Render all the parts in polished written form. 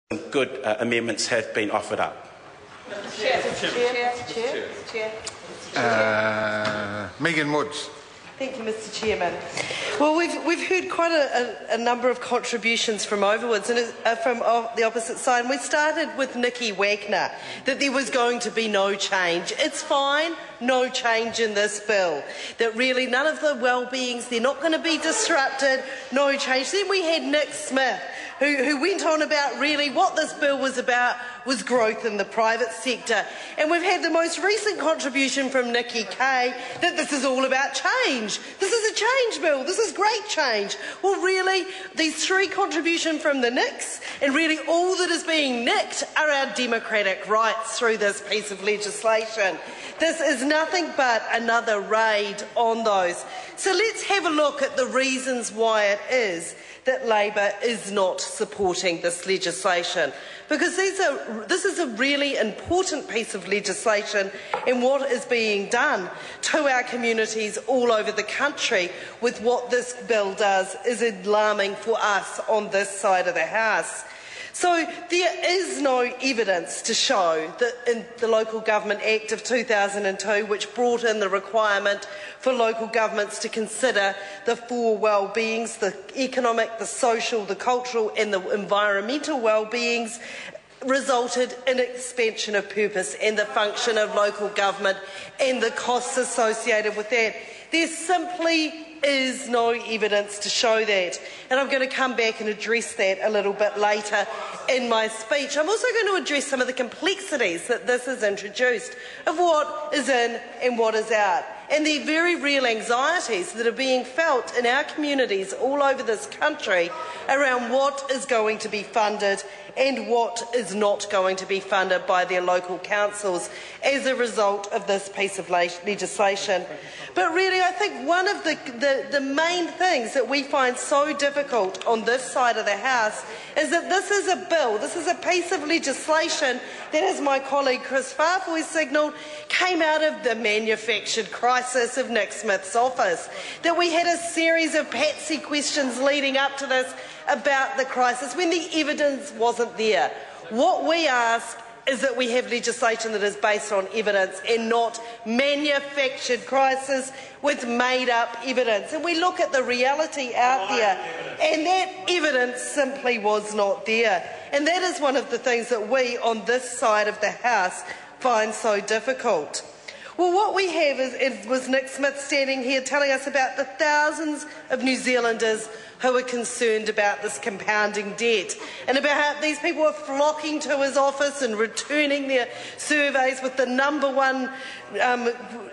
good amendments have been offered up. Megan Woods. Thank you, Mr. Chairman. Well, we've heard quite a number of contributions from Overwoods and from the opposite side. And we started with Nikki Wagner, that there was going to be no change. It's fine, no change in this bill. That really none of the well-beings, they're not going to be disrupted, no change. Then we had Nick Smith, who went on about really what this bill was about was growth in the private sector. And we've had the most recent contribution from Nikki Kay that this is all about change. This is a change bill. This is great change. Well, really, these three contributions from the Nicks, and really all that is being nicked are our democratic rights through this piece of legislation. This is nothing but another raid on those. So let's have a look at the reasons why it is that Labor is not supporting this legislation. Because this is a really important piece of legislation in what is being done to our communities all over the country with what this bill does is alarming for us on this side of the House. So there is no evidence to show that in the Local Government Act of 2002, which brought in the requirement for local governments to consider the four well-beings, the economic, the social, the cultural and the environmental well-beings, resulted in expansion of purpose and the function of local government and the costs associated with that. There simply is no evidence to show that. And I'm going to come back and address that a little bit later in my speech. I'm also going to address some of the complexities that this has introduced of what is in and what is out, and the very real anxieties that are being felt in our communities all over this country around what is going to be funded and what is not going to be funded by their local councils as a result of this piece of legislation. But really, I think one of the main things that we find so difficult on this side of the House is that this is a bill, this is a piece of legislation that, as my colleague Chris Farfoy signalled, came out of the manufactured crisis of Nick Smith's office. That we had a series of patsy questions leading up to this about the crisis when the evidence wasn't there. What we ask is that we have legislation that is based on evidence and not manufactured crisis with made-up evidence. And we look at the reality out there, and that evidence simply was not there. And that is one of the things that we on this side of the House find so difficult. Well, what we have was Nick Smith standing here telling us about the thousands of New Zealanders who are concerned about this compounding debt and about how these people are flocking to his office and returning their surveys with the #1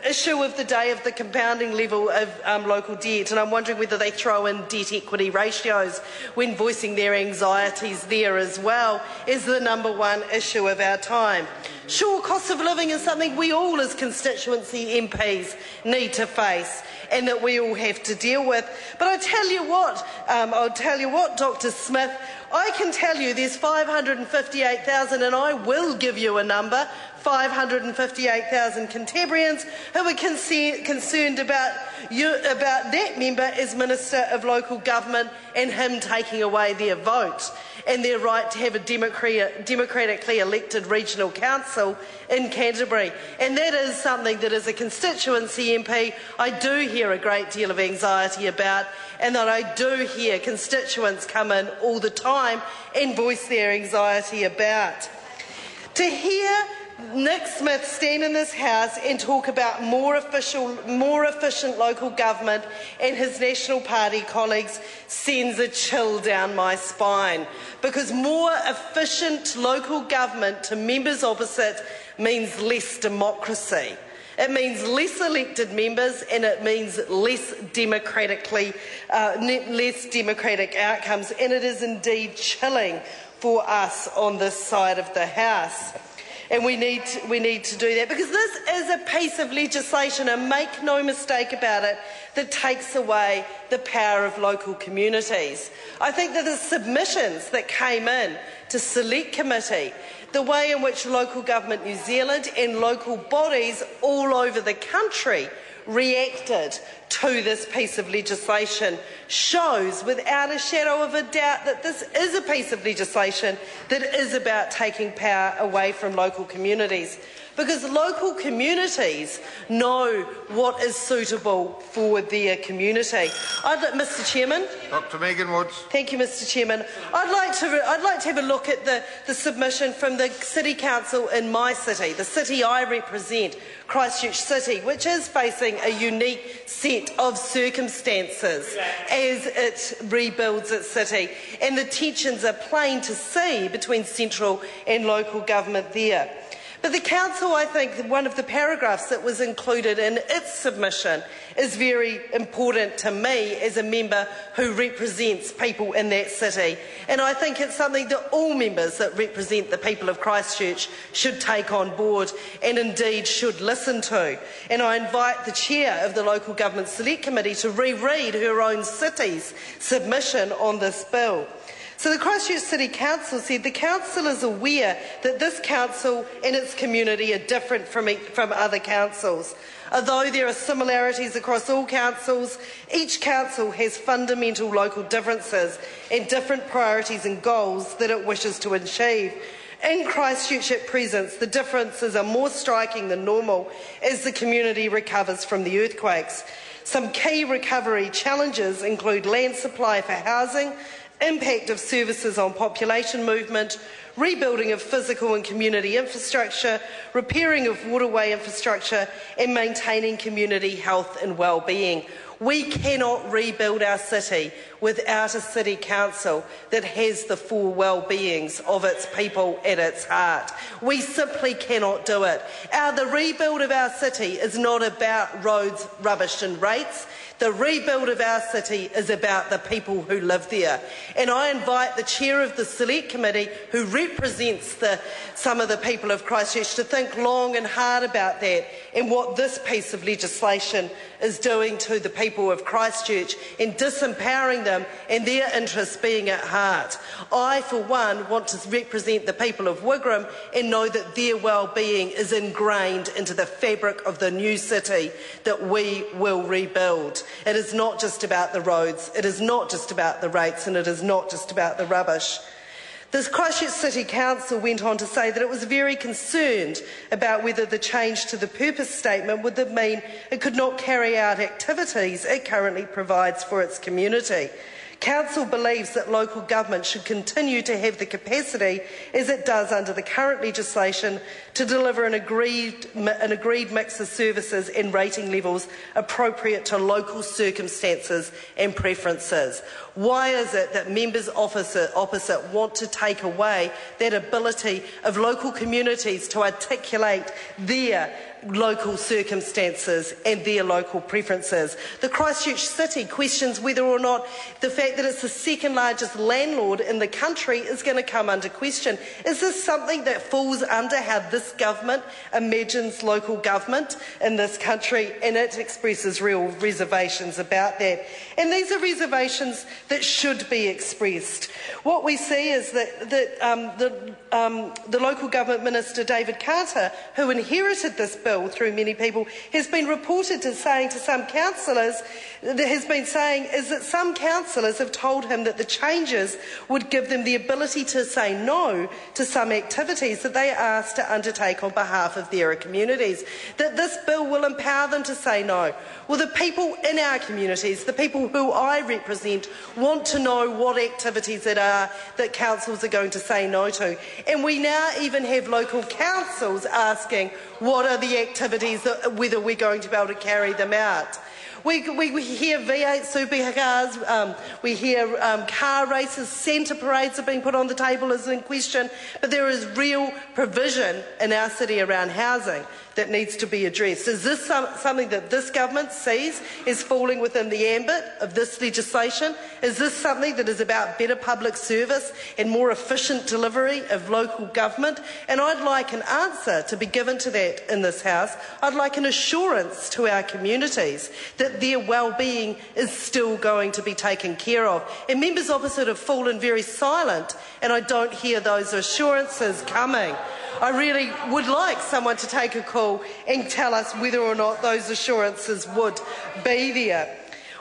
issue of the day of the compounding level of local debt. And I'm wondering whether they throw in debt equity ratios when voicing their anxieties there as well as the #1 issue of our time. Sure, cost of living is something we all as constituency MPs need to face and that we all have to deal with. But I'll tell you what, Dr. Smith, I can tell you there's 558,000, and I will give you a number, 558,000 Cantabrians who are concerned about that member as Minister of Local Government and him taking away their vote and their right to have a democratically elected regional council in Canterbury. And that is something that as a constituency MP I do hear a great deal of anxiety about, and that I do hear constituents come in all the time and voice their anxiety about. To hear Nick Smith stand in this House and talk about more efficient local government and his National Party colleagues sends a chill down my spine, because more efficient local government to members opposite means less democracy. It means less elected members, and it means less democratic outcomes, and it is indeed chilling for us on this side of the House. And we need to do that, because this is a piece of legislation, and make no mistake about it, that takes away the power of local communities. I think that the submissions that came in to Select Committee, the way in which Local Government New Zealand and local bodies all over the country reacted to this piece of legislation shows without a shadow of a doubt that this is a piece of legislation that is about taking power away from local communities. Because local communities know what is suitable for their community. Mr. Chairman. Dr. Megan Woods. Thank you, Mr. Chairman. I'd like to have a look at the submission from the City Council in my city, the city I represent, Christchurch City, which is facing a unique set of circumstances as it rebuilds its city, and the tensions are plain to see between central and local government there. But the Council, I think, one of the paragraphs that was included in its submission is very important to me as a member who represents people in that city. And I think it's something that all members that represent the people of Christchurch should take on board and indeed should listen to. And I invite the Chair of the Local Government Select Committee to reread her own city's submission on this bill. So the Christchurch City Council said the Council is aware that this council and its community are different from other councils. Although there are similarities across all councils, each council has fundamental local differences and different priorities and goals that it wishes to achieve. In Christchurch at present, the differences are more striking than normal as the community recovers from the earthquakes. Some key recovery challenges include land supply for housing, impact of services on population movement, rebuilding of physical and community infrastructure, repairing of waterway infrastructure, and maintaining community health and well-being. We cannot rebuild our city without a city council that has the four well-beings of its people at its heart. We simply cannot do it. The rebuild of our city is not about roads, rubbish and rates. The rebuild of our city is about the people who live there. And I invite the Chair of the Select Committee, who represents some of the people of Christchurch, to think long and hard about that and what this piece of legislation is doing to the people of Christchurch and disempowering them and their interests being at heart. I, for one, want to represent the people of Wigram and know that their well-being is ingrained into the fabric of the new city that we will rebuild. It is not just about the roads, it is not just about the rates, and it is not just about the rubbish. The Christchurch City Council went on to say that it was very concerned about whether the change to the purpose statement would mean it could not carry out activities it currently provides for its community. Council believes that local government should continue to have the capacity, as it does under the current legislation, to deliver an agreed mix of services and rating levels appropriate to local circumstances and preferences. Why is it that members opposite want to take away that ability of local communities to articulate their local circumstances and their local preferences? The Christchurch City questions whether or not the fact that it's the second largest landlord in the country is going to come under question. Is this something that falls under how this government imagines local government in this country? And it expresses real reservations about that. And these are reservations that should be expressed. What we see is that the local government minister, David Carter, who inherited this bill through many people, has been reported to saying to some councillors, that some councillors have told him that the changes would give them the ability to say no to some activities that they are asked to undertake on behalf of their communities, that this bill will empower them to say no. Well, the people in our communities, the people who I represent, want to know what activities it are that councils are going to say no to. And we now even have local councils asking what are the activities, whether we're going to be able to carry them out. We hear V8 supercars, we hear car races, centre parades have been put on the table as in question, but there is real provision in our city around housing that needs to be addressed. Is this something that this government sees is falling within the ambit of this legislation? Is this something that is about better public service and more efficient delivery of local government? And I'd like an answer to be given to that in this House. I'd like an assurance to our communities that their well-being is still going to be taken care of. And members opposite have fallen very silent, and I don't hear those assurances coming. I really would like someone to take a call and tell us whether or not those assurances would be there.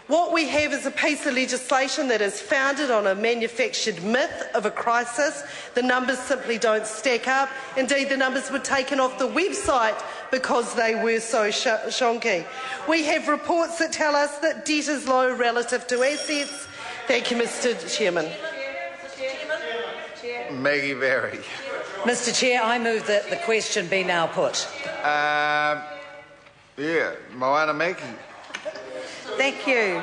What we have is a piece of legislation that is founded on a manufactured myth of a crisis. The numbers simply don't stack up. Indeed, the numbers were taken off the website because they were so shonky. We have reports that tell us that debt is low relative to assets. Thank you, Mr. Chairman. Maggie Berry. Mr. Chair, I move that the question be now put. Yeah, Moana Maggie. Thank you.